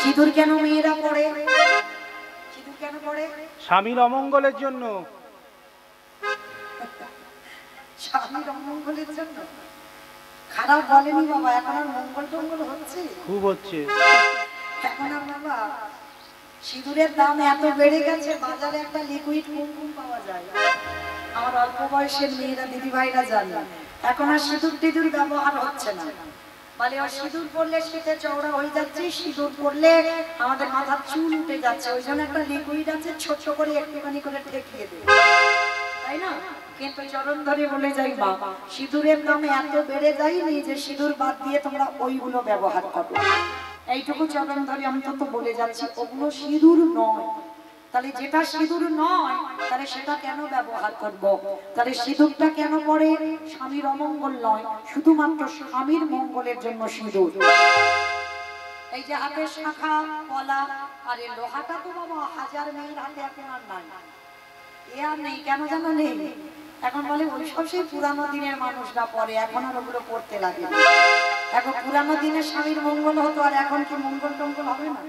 সিঁদুর কেন মেয়েরা পড়ে? সিঁদুর কেন পড়ে? স্বামীর অমঙ্গলের জন্য। স্বামীর অমঙ্গলের জন্য? খারাপ বলেনি বাবা, এখন আর মঙ্গল টঙ্গল হচ্ছে, খুব হচ্ছে এখন আর বাবা সিঁদুরের দাম এত বেড়ে গেছে, বাজারে একটা লিকুইড কুমকুম পাওয়া যায়। আমার অল্প বয়সের মেয়েরা, দিদি ভাইরা জানে এখন আর সিঁদুর টিঁদুর ব্যবহার হচ্ছে না। বলে ও সিঁদুর পরলে শীতে চওড়া হয়ে যাচ্ছে, সিঁদুর পরলে আমাদের মাথার চুল উঠে যাচ্ছে, ওই জন্য একটা লিকুইড আছে, ছোট করে একটুখানি করে ঠেকিয়ে দেবে, তাই না? কিন্তু চরণ ধরে বলে যাই মা, সিঁদুরের দাম এত বেড়ে যায়নি যে সিঁদুর বাদ দিয়ে তোমরা ওইগুলো ব্যবহার করো। এইটুকু চরণ ধরে অন্তত বলে যাচ্ছি, ওগুলো সিঁদুর নয়। তাহলে যেটা সিঁদুর নয় তাহলে সেটা কেন ব্যবহার করব? তাহলে সিঁদুরটা কেন পড়ে? স্বামীর অমঙ্গল নয়, শুধুমাত্র স্বামীর মঙ্গলের জন্য সিঁদুর। এই যে হাতের শাখা পলা, আর এই লোহাটা তো বাবা হাজার মেয়ের হাতে এখন আর নাই, এ আর নেই। কেন জানো নেই? এখন বলে ওইসব সেই পুরানো দিনের মানুষরা পরে, এখন আর ওগুলো করতে লাগে না। এখন পুরানো দিনে স্বামীর মঙ্গল হতো, আর এখন কি মঙ্গল টঙ্গল হবে না?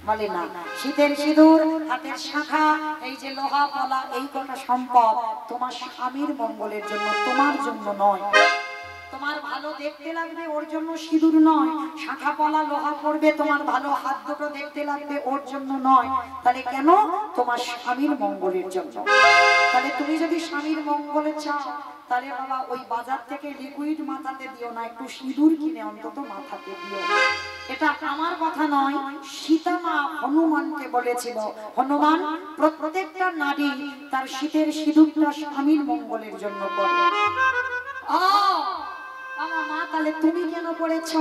বলে না। শীতের সিঁদুর, হাতের শাখা, এই যে লোহা পলা, এই কটা সম্পদ তোমার স্বামীর মঙ্গলের জন্য, তোমার জন্য নয়। তোমার ভালো দেখতে লাগবে ওর জন্য সিঁদুর নয়, শাখা পলা লোহা পড়বে তোমার ভালো হাত দুটো দেখতে লাগবে ওর জন্য নয়। তাহলে কেন? তোমার স্বামীর মঙ্গলের জন্য। তাহলে তুমি যদি স্বামীর মঙ্গলে চাও, তাহলে বাবা ওই বাজার থেকে লিকুইড মাথাতে দিও না, একটু সিঁদুর কিনে অন্তত মাথাতে দিও। এটা আমার কথা নয়, সীতা মা হনুমানকে বলেছিল, হনুমান প্রত্যেকটা নারী তার শীতের সিঁদুরটা স্বামীর মঙ্গলের জন্য করে। আমার মা, তাহলে তুমি কেন পড়েছো?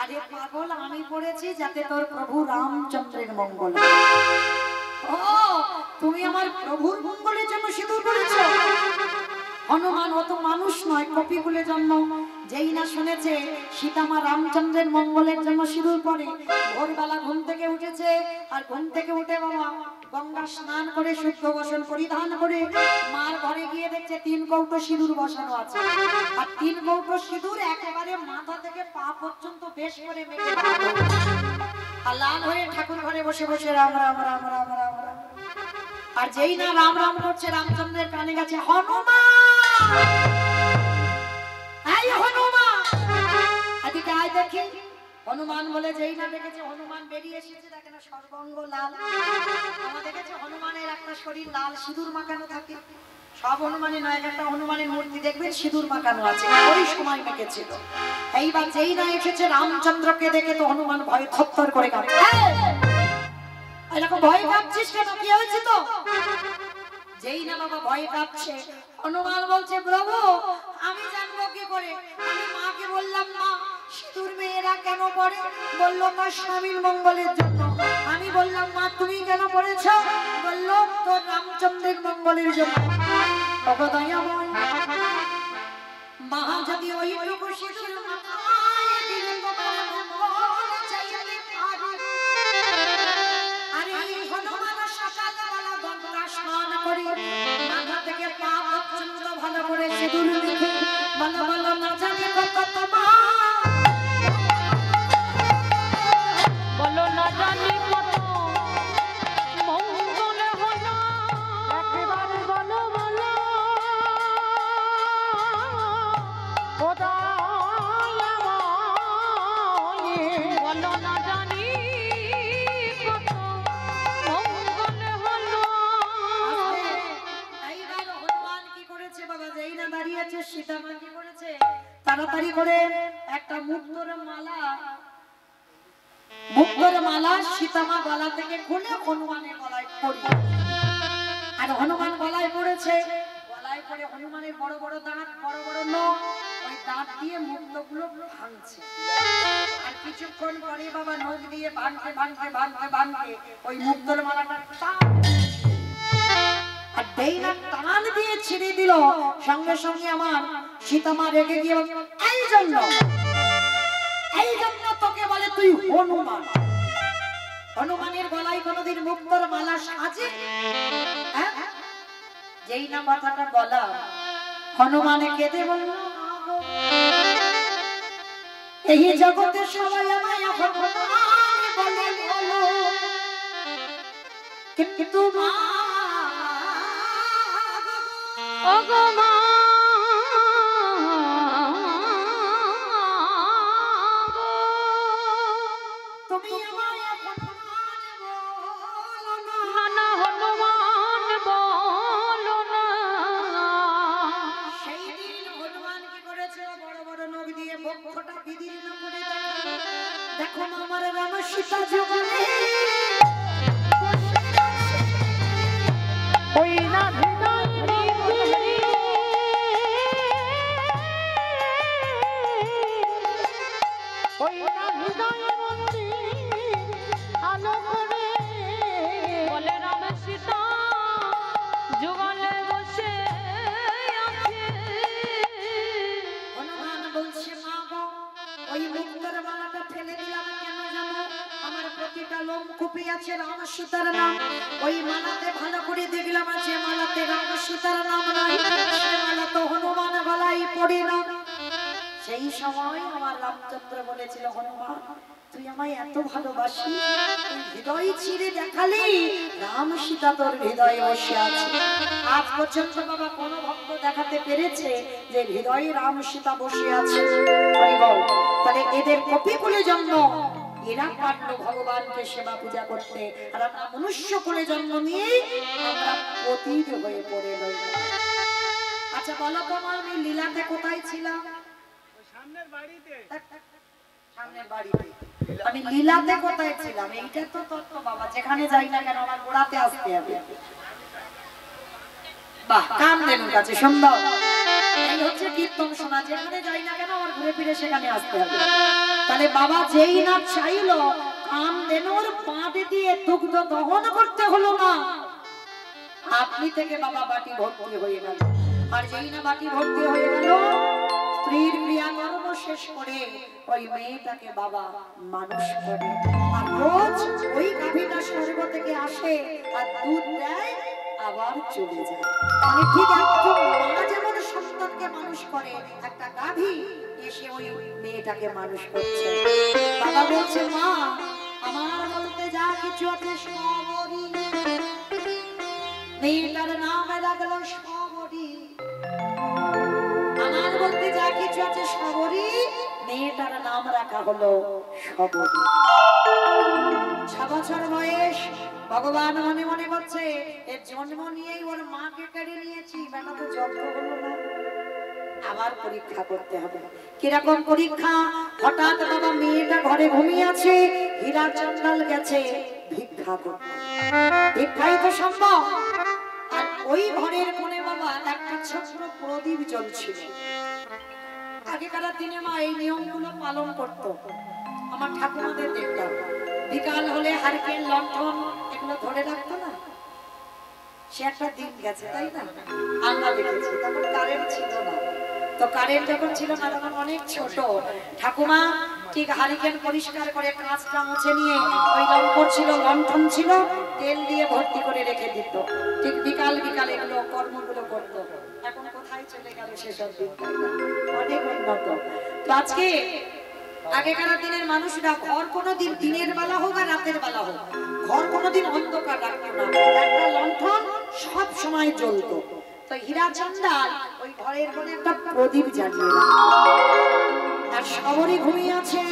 আরে পাগল, আমি পড়েছি যাতে তোর প্রভু রামচন্দ্রের মঙ্গল। ও, তুমি আমার প্রভুর মঙ্গলের জন্য সিঁদুর পড়েছো? হনুমান অত মানুষ নয়, কপিকুলে জন্ম, যেই না শুনেছে সীতামা রামচন্দ্রের মঙ্গলের জন্য সিঁদুর পড়ে, ভোরবেলা ঘুম থেকে উঠেছে, আর ঘুম থেকে উঠে বাবা গঙ্গা স্নান করে শুদ্ধ বসন পরিধান করে মার ঘরে গিয়ে দেখছে 3 কৌটো সিঁদুর বসানো আছে, আর 3 কৌটো সিঁদুর একেবারে মাথা থেকে পা পর্যন্ত বেশ করে মেখে, আর লাল হয়ে ঠাকুর ঘরে বসে বসে রাম রাম রাম রাম রাম রাম। আর যেই না রাম রাম করছে, রামচন্দ্রের কানে গেছে, হনুমান এই হনুমান এদিকে আয় দেখি। হনুমান বলে যেই না দেখেছে, হনুমান বেরিয়ে এসেছে, দেখে না সর্বঙ্গ লাল। আমরা দেখেছি হনুমানের একটা শরীর লাল, সিঁদুর মাখানো থাকে। সব হনুমানের নয়, একটা হনুমানের মূর্তি দেখবেন সিঁদুর মাখানো আছে, ওই সময় মেখেছিল। এইবার যেই না এসেছে রামচন্দ্রকে দেখে তো হনুমান ভয়ে থরথর করে কাঁপছে। এরকম ভয় কাঁপছিস কেন? কি হয়েছে? তো যেই না বাবা ভয় কাঁপছে, হনুমান বলছে, প্রভু আমি জানবো কি করে? আমি মাকে বললাম, মা সিঁদুর মেয়েরা কেন পড়ে? বললো তার স্বামীর মঙ্গলের জন্য। আমি বললাম, মা তুমি কেন পড়েছ? বললো তোর রামচন্দ্রের মঙ্গলের জন্য। মা যদি ওইটুকু সিঁদুর মাথায় দিলে তোমার মঙ্গল চাইতে পারে। আরে হনুমান সকালবেলা গঙ্গা স্নান করে মাথা থেকে পা পর্যন্ত ভালো করে সিঁদুর মেখে ভালো ভালো না জানে কত মা বলো না জানি কত মঙ্গল হলো, একেবারে বলো বলো বলো না জানি কত মঙ্গল হলো। এইবার হনুমান কি করেছে বাবা? যেই না দাঁড়িয়েছে, সীতামা কি করেছে? তাড়াতাড়ি করে একটা মুক্তোর মালা সীতামা গলা থেকে খুলে হনুমানের গলায় পড়ল। আর হনুমান গলায় পড়েছে, গলায় পড়ে হনুমানের বড় বড় দাঁত, বড় বড় নখ, ওই দাঁত দিয়ে মুক্তগুলো ভাঙছে। আর কিছুক্ষণ পরে বাবা নখ দিয়ে ভাঙতে ভাঙতে ভাঙতে ভাঙতে ওই মুক্তোর মালাটা আর দেইনা টান দিয়ে ছিঁড়ে দিল। সঙ্গে সঙ্গে আমার সীতামা রেগে গিয়ে, এই জন্য তোকে বলে তুই হনুমান। হনুমানের গলায় কোনদিন মুক্তোর মালা সাজে? যেই না কথাটা বলা, হনুমানে কেঁদে বলল, এই জগতে সবাই আমায় হনুমান বলে। কিন্তু মা ওগো মা তুমি আমায় এখন বলো না। নানা হনুমান বলো না। সেই দিন হনুমান কি করেছে? বড় বড় নখ দিয়ে বক্ষটা বিদীর্ণ করে দেখালো। দেখো মা, আমার রাম সীতা যুগলে ওই না হৃদয় মন্দিরে ওই না হৃদয় মন্দির আলো করে বলে রাম সীতা যুগলে বসে আছে। হনুমান বলছে, মা গো, ওই মুক্তার মালাটা ফেলে দিলাম কেন জানো? আমার প্রতিটা লোম কুপি আছে রাম সীতার নাম। ওই মালাতে ভালো করে দেখলাম আছে, মালাতে রাম সীতার নাম নাই। সে মালা তো হনুমান গলায় পড়ে না। সেই সময় আমার রামচন্দ্র বলেছিল, হনুমান তুই আমায় এত ভালোবাসি, তুই হৃদয় চিরে দেখালি রাম সীতা তোর হৃদয়ে বসে আছে। আজ পর্যন্ত বাবা কোনো ভক্ত দেখাতে পেরেছে যে হৃদয়ে রাম সীতা বসে আছে? হরি বল। তাহলে এদের কপিকুলে জন্ম, এরা পারলো ভগবানকে সেবা পূজা করতে, আর আমরা মনুষ্য কুলে জন্ম নিয়ে আমরা পতিত হয়ে পড়ে রইল। আচ্ছা বলো তো মা, আমি লীলাতে কোথায় ছিলাম? সামনের বাড়িতে। সামনের বাড়িতে। আমি লীলাতে কোথায় ছিলাম? এইটা তো তত্ত্ব বাবা, যেখানে যাই না কেন আমার গোড়াতে আসতে হবে। বাহ, কামধেনুর কাছে সুন্দর। এই হচ্ছে কীর্তন শোনা, যেখানে যাই না কেন আমার ঘুরে ফিরে সেখানে আসতে হবে। তাহলে বাবা যেই না চাইলো কামধেনুর পাঁদে দিয়ে দুগ্ধ দহন করতে হলো না, আপনি থেকে বাবা বাটি ভর্তি হয়ে গেল। আর যেই না বাটি ভর্তি হয়ে গেল, স্ত্রীর ক্রিয়াকর্ম শেষ করে ওই মেয়েটাকে বাবা মানুষ করে। আর রোজ ওই গাভীটা স্বর্গ থেকে আসে আর দুধ দেয়, আবার চলে যায়। মানে ঠিক একদম মা যেমন সন্তানকে মানুষ করে, একটা গাভী এসে ওই মেয়েটাকে মানুষ করছে। বাবা বলছে, মা আমার বলতে যা কিছু আছে সবরই। মেয়েটার নাম লাগলো সবরী। আমার বলতে যা কিছু আছে সবরী, মেয়েটার নাম রাখা হলো সবরী। 6 বছর বয়স, ভগবান মনে মনে করছে এর জন্ম নিয়েই ওর মাকে কেড়ে নিয়েছি, বেটা তো জব্দ হলো না, আবার পরীক্ষা করতে হবে। কিরকম পরীক্ষা? হঠাৎ বাবা মেয়েটা ঘরে ঘুমিয়ে আছে, হীরা চন্দাল গেছে ভিক্ষা করতে। ভিক্ষাই তো সম্ভব। আর ওই ঘরের কোণে বাবা একটা ছোট্ট প্রদীপ জ্বলছিল। আগেকার দিনে মা এই নিয়মগুলো পালন করতো। আমার ঠাকুমাদের দেখতাম বিকাল হলে হারকেল লণ্ঠন এগুলো ধরে রাখতো না। সে একটা দিন গেছে, তাই না? আমরা দেখেছি তখন কারেন্ট ছিল না। তো কারেন্ট যখন ছিল না তখন অনেক ছোট ঠাকুমা ঠিক হারিকেন পরিষ্কার করে কাঁচটা মুছে নিয়ে ওই লম্পট ছিল, লণ্ঠন ছিল, তেল দিয়ে ভর্তি করে রেখে দিত। ঠিক বিকাল বিকাল এগুলো কর্মগুলো করতো। এখন কোথায় চলে গেল সেসব দিন? অনেক উন্নত। তো আজকে আগেকার দিনের মানুষরা ঘর কোনোদিন দিনের বেলা হোক আর রাতের বেলা হোক, ঘর কোনোদিন অন্ধকার রাখতো না। একটা লণ্ঠন সব সময় জ্বলতো। তো হীরা চন্দাল ওই ঘরের কোণে একটা প্রদীপ জ্বালিয়ে রাখতো। আর সবরই ঘুমিয়ে আছে।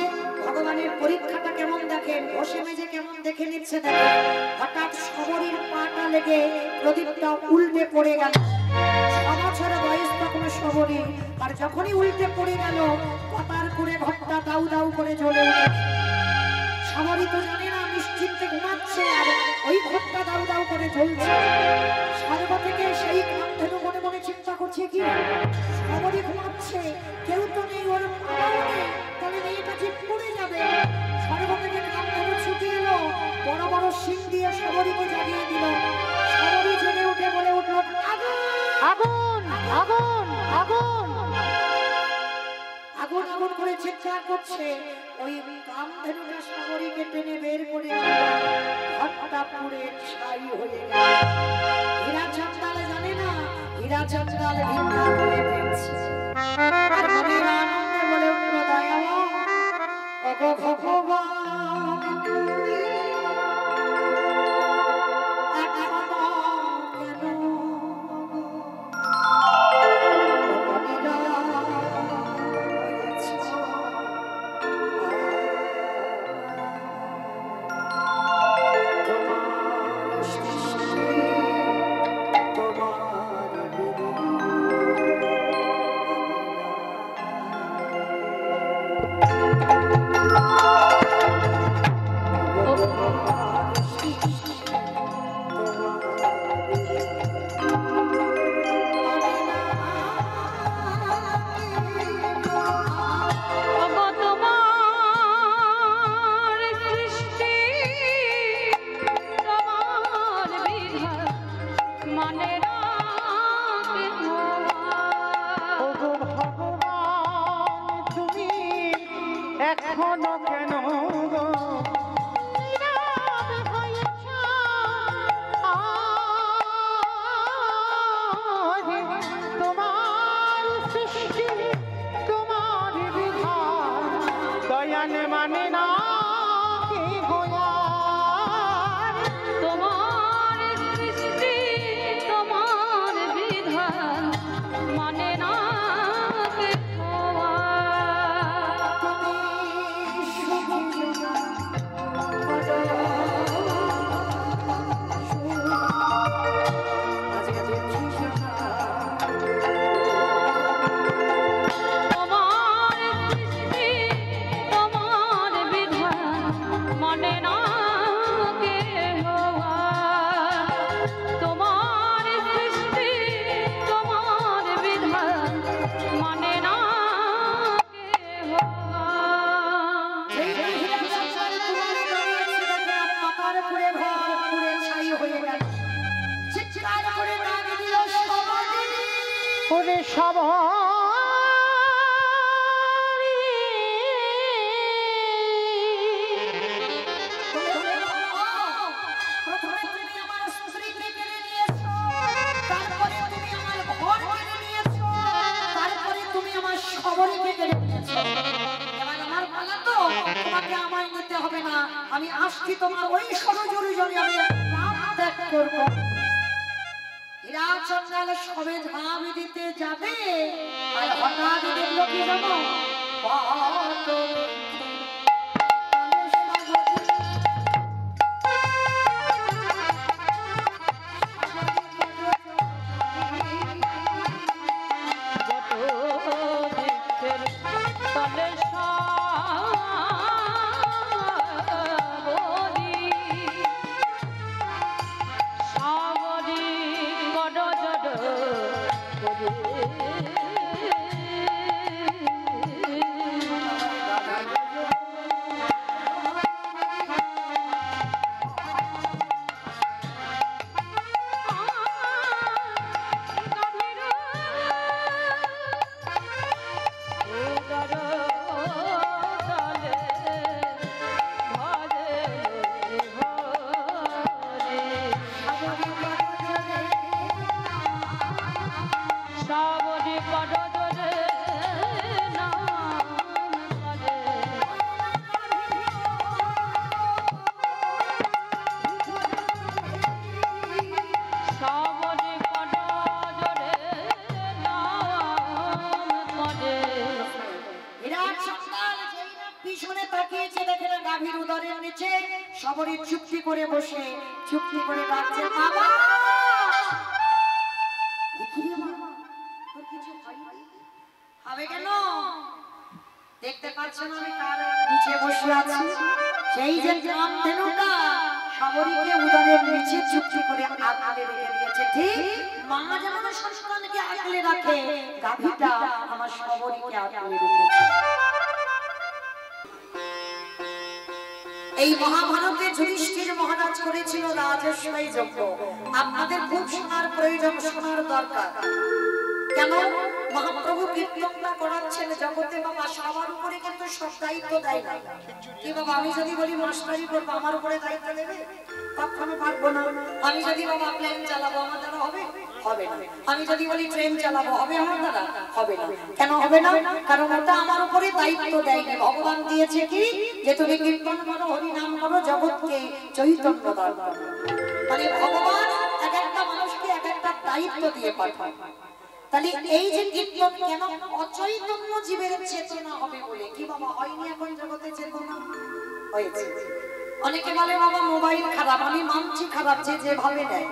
ভগবানের পরীক্ষাটা কেমন দেখেন, বসে মেজে কেমন দেখে নিচ্ছে দেখেন। হঠাৎ সবরীর পাটা লেগে প্রদীপটা উল্টে পড়ে গেল। 6 বছর বয়স তখন সবরী, আর যখনই উল্টে পড়ে গেল পাতার করে ঘরটা দাউ দাউ করে জ্বলে উঠে। সবরী তো জানে না, নিশ্চিন্তে ঘুমাচ্ছে, আর ওই ঘরটা দাউ দাউ করে জ্বলছে। স্বর্গ থেকে সেই কামধেনু মনে মনে চিন্তা করছে, কি সবরী ঘুমাচ্ছে, কেউ তো নেই, ওর বাবাও নেই, তাহলে মেয়েটা ঠিক পড়ে যাবে। স্বর্গ থেকে কামধেনু ছুটে এলো, বড় বড় শিং দিয়ে সবরীকে জাগিয়ে দিল। সবরী জেগে উঠে বলে উঠল, আগুন আগুন আগুন আগুন আগুন আগুন করে চিৎকার করছে। ওই কামধেনুটা সবরীকে টেনে বের করে ঘরটা পুড়ে ছাই হয়ে গেল। হীরা চন্দাল জানে না, হীরা চন্দাল ভিক্ষা করে পেয়েছে। আর মনের আনন্দে বলে উঠল, দয়াময় ওগো ভগবান, তুমি ওরে সবারি প্রথমে তুমি আমার স্ত্রীকে কেড়ে নিয়েছো, তারপরে তুমি আমার ঘর কেড়ে নিয়েছো, তারপরে তুমি আমার সবরীকে কেড়ে নিয়েছো। এবার আমার পালা তো, তোমাকে আমায় নিতে হবে না। আমি আসছি তোমার ওই সরজুরি জলে আমি প্রাণ ত্যাগ করবো। হীরা চন্দ্রাল সবে ধাম দিতে যাবে, আর হঠাৎ দেখলো কি জানো, সবরী চুপটি করে বসে চুপটি করে ডাকছে, বাবা। হবে কেন? দেখতে পাচ্ছ না আমি কার নিচে বসে আছি? সেই যে কামধেনুটা সবরীকে উদরের নিচে চুপটি করে আগলে রেখে দিয়েছে। ঠিক মা যেমন সন্তানকে আগলে রাখে, গাভীটা আমার সবরীকে আগলে রেখেছে। এই মহাভারতে যুধিষ্ঠির মহারাজ করেছিল রাজস্বী যজ্ঞ। আপনাদের খুব শোনার প্রয়োজন, শোনার দরকার। কেন? মহাপ্রভু কীর্তনটা করাচ্ছেন জগতে বাবা, সবার উপরে কিন্তু সব দায়িত্ব দেয় না। কি বাবা, আমি যদি বলি মাস্টারি করবো, আমার উপরে দায়িত্ব দেবে? কখনো পারবো না। আমি যদি বাবা প্লেন চালাবো, আমার দ্বারা হবে? হবে না। আমি যদি বলি ট্রেন চালাবো, হবে আমার দ্বারা? হবে না। কেন হবে না? কারণ ওটা আমার উপরে দায়িত্ব দেয়নি। ভগবান দিয়েছে কি, যে তুমি কীর্তন করো, হরি নাম করো, জগৎকে চৈতন্য দান করো। মানে ভগবান এক একটা মানুষকে এক একটা দায়িত্ব দিয়ে পাঠায়। তাহলে এই যে কীর্তন কেন? অচৈতন্য জীবের চেতনা হবে বলে। কি বাবা, হয়নি এখন জগতে চেতনা? হয়েছে। অনেকে বলে বাবা মোবাইল খারাপ, আমি মানছি খারাপ, যেভাবে নেয়।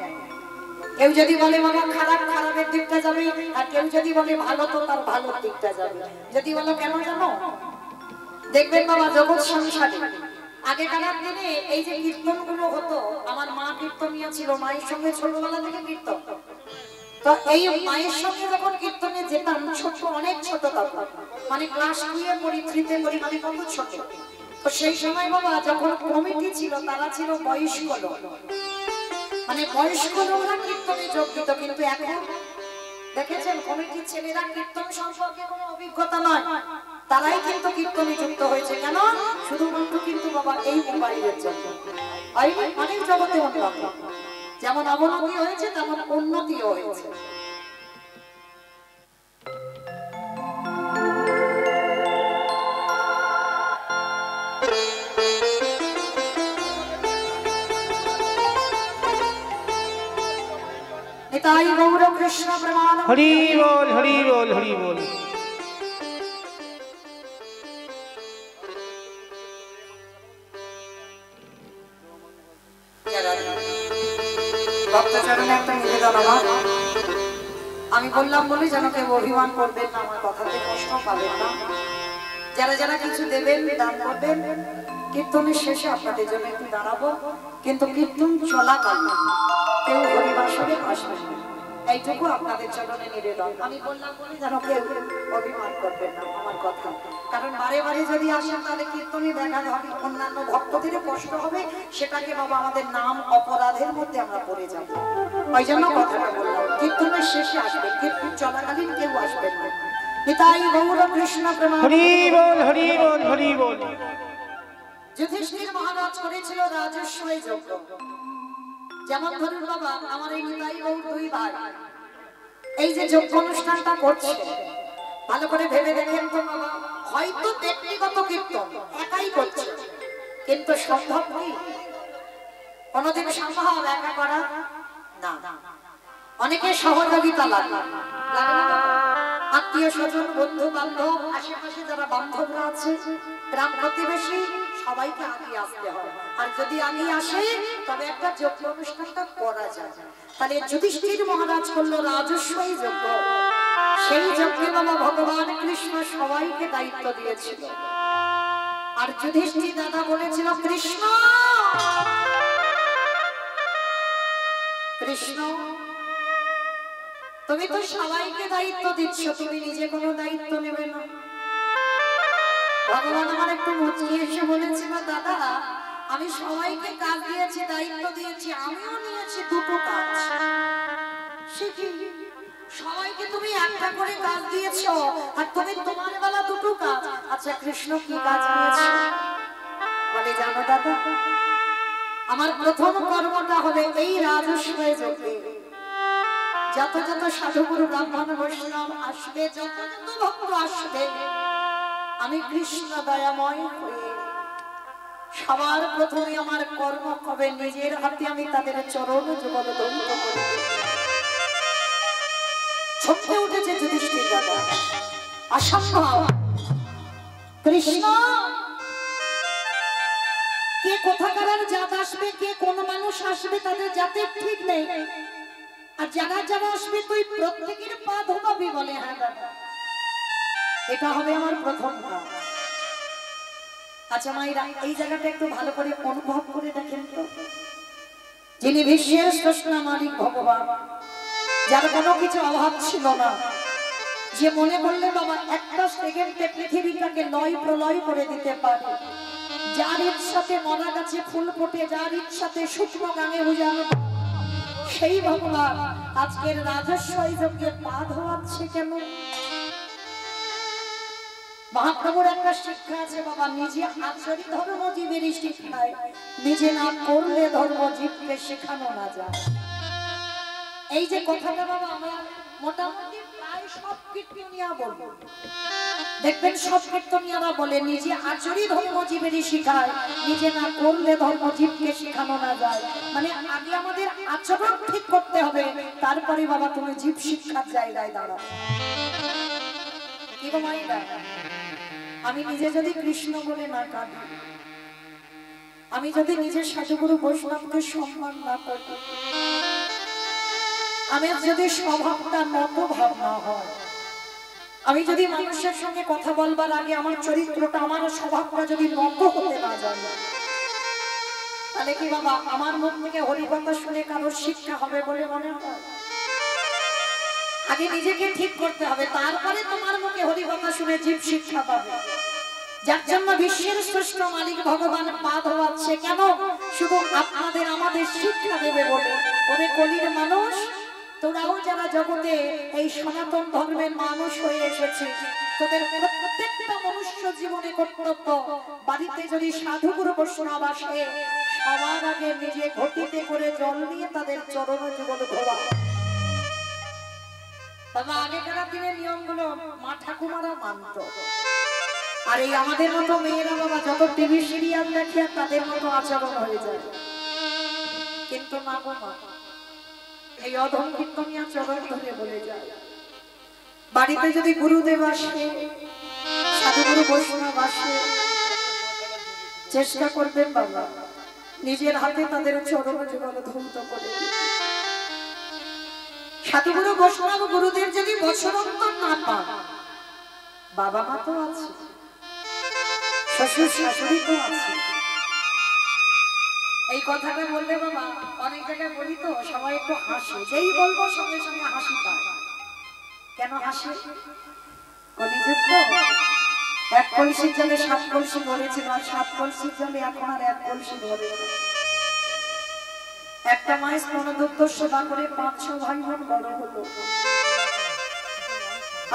কেউ যদি বলে বাবা খারাপ, খারাপের দিকটা যাবে, আর কেউ যদি বলে ভালো, তো তার ভালোর দিকটা যাবে। যদি বলো কেন জানো? দেখবেন বাবা জগৎ সংসারে আগেকার দিনে এই যে কীর্তন গুলো হতো, আমার মা কীর্তনিয়া ছিল, মায়ের সঙ্গে ছোটবেলা থেকে কীর্তন। তো এই মায়ের সঙ্গে যখন কীর্তনে যেতাম, ছোট অনেক ছোট তখন, মানে ক্লাস 2 পড়ি, 3 পড়ি, মানে কত ছোট। তো সেই সময় বাবা যখন কমিটি ছিল, তারা ছিল বয়স্ক লোক, মানে বয়স্ক লোকরা কীর্তনে যোগ দিত। কিন্তু এখন দেখেছেন কমিটির ছেলেরা কীর্তন সম্পর্কে কোনো অভিজ্ঞতা নয়, তারাই কিন্তু কীর্তনে যুক্ত হয়েছে। কেন? শুধুমাত্র কিন্তু বাবা এই মোবাইলের জন্য। অনেক জগতে উন্নত, যেমন অবনতি হয়েছে তেমন উন্নতিও হয়েছে। নিতাই গৌর কৃষ্ণ প্রমাণ। হরি বল, হরি বল, হরি বল। ভক্তচরণে একটা নিবেদন আমার, আমি বললাম বলে যেন কেউ অভিমান করবেন না, আমার কথাতে কষ্ট পাবেন না। যারা যারা কিছু দেবেন, দান করবেন, কীর্তনের শেষে আপনাদের জন্য একটু দাঁড়াবো। কিন্তু কীর্তন চলাকালীন কেউ হরিবাসরে আসবেন না। এইটুকু আপনাদের চরণে নিবেদন। আমি বললাম বলে যেন কেউ অভিমান করবেন না আমার কথা, কারণ বারে বারে যদি আসেন তাহলে কীর্তনে ব্যাঘাত হবে, অন্যান্য ভক্তদের কষ্ট হবে, সেটাকে বাবা আমাদের নাম অপরাধের মধ্যে আমরা পড়ে যাব। ওই জন্য কথাটা বললাম, কীর্তনের শেষে আসবেন, কীর্তন চলাকালীন কেউ আসবেন না। নিতাই গৌর কৃষ্ণ প্রেমানন্দ। হরি বল হরি বল হরি বল। যুধিষ্ঠির মহারাজ করেছিল রাজস্বই যজ্ঞ। যেমন ধরুন বাবা আমার এই নিতাই গৌর দুই ভাই এই যে যজ্ঞ অনুষ্ঠানটা করছে, ভালো করে ভেবে দেখেন তো বাবা, হয়তো ব্যক্তিগত কীর্তন একাই করছে, কিন্তু সম্ভব কি? কোনদিন সম্ভব একা করা না, অনেকে সহযোগিতা লাগে, আত্মীয় স্বজন বন্ধু বান্ধব আশেপাশে যারা বান্ধবরা আছে গ্রাম প্রতিবেশী সবাইকে আগে আসতে হয়। আর যদি আগে আসে তবে একটা যজ্ঞ অনুষ্ঠানটা করা যায়। তাহলে যুধিষ্ঠির মহারাজ করলো রাজস্বই যজ্ঞ। সেই যজ্ঞে বাবা ভগবান কৃষ্ণ সবাইকে দায়িত্ব দিয়েছিল। আর যুধিষ্ঠির দাদা বলেছিল, কৃষ্ণ কৃষ্ণ তুমি তো সবাইকে দায়িত্ব দিচ্ছ, তুমি নিজে কোনো দায়িত্ব নেবে না। ভগবান আমার একটু মুচকি এসে বলেছিল, দাদা আমি সবাইকে কাজ দিয়েছি, দায়িত্ব দিয়েছি, আমিও নিয়েছি দুটো কাজ। সে কি? সবাইকে তুমি একটা করে কাজ দিয়েছো আর তুমি তোমার বেলা দুটো কাজ। আচ্ছা কৃষ্ণ কি কাজ নিয়েছো? বলে জানো দাদা, আমার প্রথম কর্মটা হলে এই রাজস্বই যজ্ঞে যত যত সাধুগুরু ব্রাহ্মণ বৈষ্ণব আসবে, যত যত ভক্ত আসবে, আমি কৃষ্ণ দয়াময় হয়ে সবার প্রথমে আমার কর্ম হবে নিজের হাতে আমি তাদের চরণ যুগল ধন্য করে। ছটকে উঠেছে যুধিষ্ঠির দাদা, অসম্ভব, কৃষ্ণ কে কোথাকার জাত আসবে, কে কোন মানুষ আসবে তাদের জাতের ঠিক নেই, আর যারা যারা আসবে তুই প্রত্যেকের পা ধোবাবি। বলে হ্যাঁ দাদা, এটা হবে আমার প্রথম কাজ। আচ্ছা মাইরা এই জায়গাটা একটু ভালো করে অনুভব করে দেখেন তো, যিনি বিশ্বের স্রষ্টা মালিক ভগবান, যার কোনো কিছু অভাব ছিল না, যে মনে করলে বাবা একটা সেকেন্ডে পৃথিবীটাকে লয় প্রলয় করে দিতে পারে, যার ইচ্ছাতে মরা গাছে ফুল ফোটে, যার ইচ্ছাতে শুকনো গাঙে উজানো, সেই ভগবান আজকের রাজস্বই যজ্ঞে পা ধোয়াচ্ছে কেন? মহাপ্রভুর একটা শিক্ষা আছে বাবা, নিজে আচরি ধর্ম জীবের শিক্ষায়, নিজে না করলে ধর্ম জীবকে শেখানো না যায়। এই যে কথাটা বাবা আমরা মোটামুটি প্রায় সব কীর্তনিয়া বলবো, দেখবেন সব কীর্তনিয়ারা বলে নিজে আচরি ধর্ম জীবের শিখায়, নিজে না করলে ধর্ম জীবকে শেখানো না যায়। মানে আগে আমাদের আচরণ ঠিক করতে হবে, তারপরে বাবা তুমি জীব শিক্ষার জায়গায় দাঁড়াও। কি গো মাইরা, আমি নিজে যদি কৃষ্ণ বলে না কাঁদি, আমি যদি নিজের সাধুগুরু বৈষ্ণবকে সম্মান না করি, আমি যদি স্বভাবটা নত ভাব না হয়, আমি যদি মানুষের সঙ্গে কথা বলবার আগে আমার চরিত্রটা আমার স্বভাবটা যদি নত হতে না যায়, তাহলে কি বাবা আমার মুখ থেকে হরিকথা শুনে কারোর শিক্ষা হবে বলে মনে হয়? আগে নিজেকে ঠিক করতে হবে, তারপরে তোমার মুখে হরিকথা শুনে জীব শিক্ষা পাবে। যার জন্য বিশ্বের শ্রেষ্ঠ মালিক ভগবান পা ধোয়াচ্ছে কেন? শুধু আপনাদের আমাদের শিক্ষা দেবে বলে। ওরে কলির মানুষ, তোরাও যারা জগতে এই সনাতন ধর্মের মানুষ হয়ে এসেছে, তোদের প্রত্যেকটা মনুষ্য জীবনে কর্তব্য, বাড়িতে যদি সাধুগুরু বৈষ্ণব আসে সবার আগে নিজে ঘটিতে করে জল নিয়ে তাদের চরণ যুগল ধোয়া। বাবা আগেকার দিনের নিয়মগুলো মা ঠাকুমারা মানত, আর এই আমাদের মতো মেয়েরা বাবা যত টিভি সিরিয়াল দেখে তাদের মতো আচরণ হয়ে যায়। কিন্তু না গো মা, এই অধম কীর্তনিয়া চরণ ধরে বলে যায়, বাড়িতে যদি গুরুদেব আসে, সাধুগুরু বৈষ্ণব আসে, চেষ্টা করবেন বাবা নিজের হাতে তাদের চরণ যুগল ধৌত করে দিতে। সাধুগুরু বৈষ্ণব গুরুদেব যদি বছরন্তর না পান, বাবা মা তো আছে, শ্বশুর শাশুড়ি তো আছে, এই কথাটা বললে বাবা অনেক জায়গায় বলি তো সবাই একটু হাসে, যেই বলবো সঙ্গে সঙ্গে হাসি পায়। কেন হাসে? কলিযুগ তো, এক কলসির জলে 7 কলসি ভরেছিল, আর 7 কলসির জলে এখন আর 1 কলসি ভরে। একটা মায়ের স্তনদুগ্ধ সেবা করে 500 ভাই বোন বড় হলো,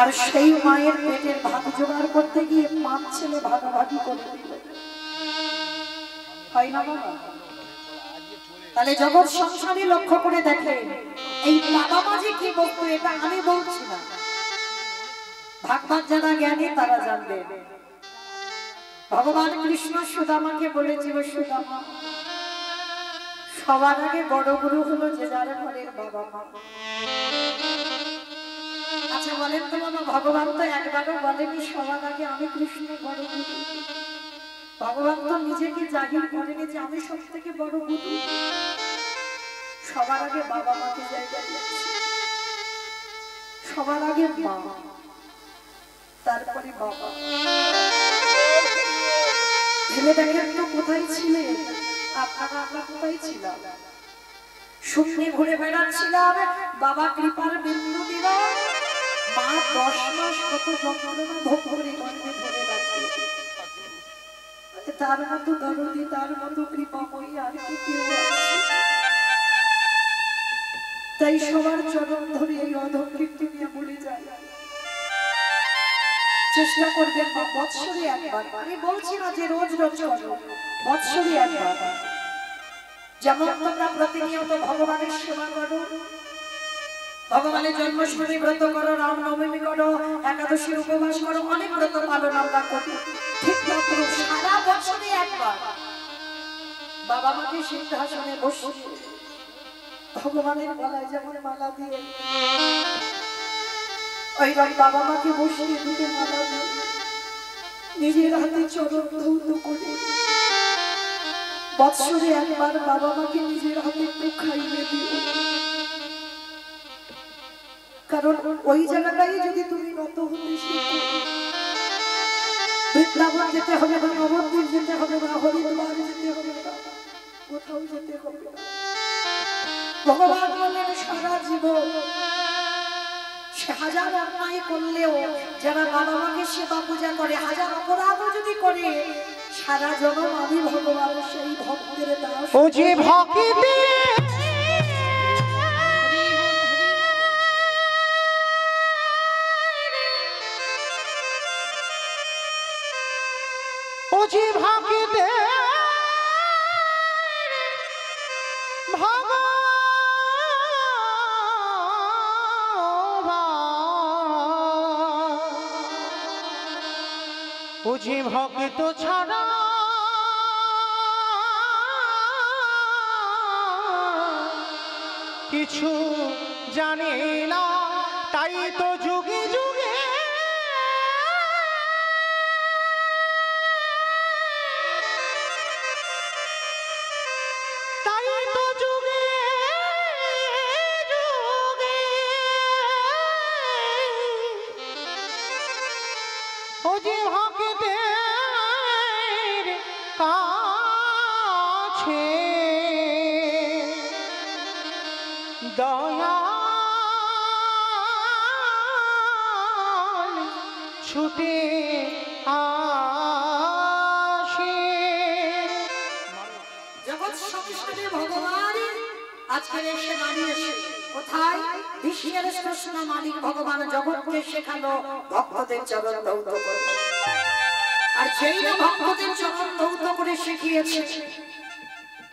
আর সেই মায়ের পেটের ভাত জোগাড় করতে গিয়ে 5 ছেলে ভাগাভাগি করে দিল। হয় না বাবা? তাহলে জগৎ সংসারে লক্ষ্য করে দেখে এই বাবা মা যে কি বলতো এটা আমি বলছি না, ভাগবত যারা জ্ঞানী তারা জানবে। ভগবান কৃষ্ণ সুদামাকে বলেছিল, সুদামা সবার আগে বড় গুরু হলো যে যার ঘরের বাবা মা। আচ্ছা বলেন তো বাবা, ভগবান তো একবারও বলেনি সবার আগে আমি কৃষ্ণ বড় গুরু। ভগবান তো নিজেকে জাহির করেনি যে আমি সব থেকে বড় গুরু। সবার আগে বাবা মাকে জায়গা দিয়েছে, সবার আগে মা, তারপরে বাবা। ভেবে দেখেন তো কোথায় ছিলেন আপনারা, আমরা কোথায় ছিলাম? শূন্যে ঘুরে বেড়াচ্ছিলাম, বাবা কৃপার বিন্দু দিল, মা 10 মাস কত যন্ত্রণা ভোগ করে গর্ভে ধরে রাখলো। তার মতো দরদি, তার মতো কৃপাময়ী আর কি কেউ আছে? তাই সবার চরণ ধরে এই অধম কীর্তনিয়া বলে যায়, চেষ্টা করবেন বৎসরে একবার। আমি বলছি না যে রোজ রোজ করো, বৎসরে একবার। যেমন তোমরা প্রতিনিয়ত ভগবানের সেবা করো, ভগবানের জন্মাষ্টমী ব্রত করো, রামনবমী করো, একাদশীর উপবাস করো, অনেক ব্রত পালন আমরা করি, ঠিক তদ্রূপ সারা বছরে একবার বাবা মাকে সিংহাসনে বসিয়ে ভগবানের গলায় যেমন মালা দিয়ে, ওইবার বাবা মাকে বসিয়ে দুটো মালা দিয়ে নিজের হাতে চরণ ধৌত করে বৎসরে একবার বাবা মাকে নিজের হাতে একটু খাইয়ে দিও। কারণ ওই জায়গাটাই যদি তুমি নত হতে শিখো, বৃন্দাবন যেতে হবে না, নবদ্বীপ যেতে হবে না, হরিদ্বার যেতে হবে না, কোথাও যেতে হবে না। ভগবান বলেন সারা জীবন সে হাজার অন্যায় করলেও যারা বাবা মাকে সেবা পূজা করে, হাজার অপরাধও যদি করে, সারা জনম আমি ভগবান সেই ভক্তের দাস। ও যে ভক্তি ও যে ভক্তি ও যে ভক্ত ছাড়া কিছু জানে না, তাই তো যুগে যুগে তাই তো যুগে যুগে ও যে ভক্তের কাছে দয়াল ছুটে আসে। জগৎ সংসারে ভগবান আজকের এসে দাঁড়িয়েছে কোথায়? বিশ্বের শ্রেষ্ঠ মালিক ভগবান জগৎকে শেখালো ভক্তদের চরণ ধৌত করতে। আর যেই না ভক্তদের চরণ ধৌত করে শিখিয়েছে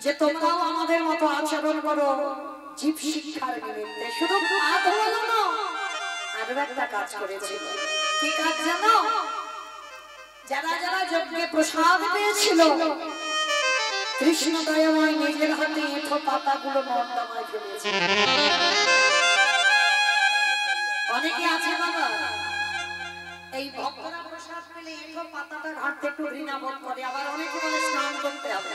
যে তোমরাও আমাদের মতো আচরণ করো জীব শিক্ষার নিমিত্তে, শুধু পা ধোয়ালো না, আরো একটা কাজ করেছিল। কি কাজ জানো? যারা যারা যজ্ঞে প্রসাদ পেয়েছিল, কৃষ্ণ দয়াময় নিজের হাতে এঁঠো পাতাগুলো নর্দমায় ফেলেছে। অনেকে আছে বাবা এই ভক্তরা প্রসাদ পেলে এঁঠো পাতাটা ঘাটতে একটু ঘৃণা বোধ করে, আবার অনেকে বলে স্নান করতে হবে।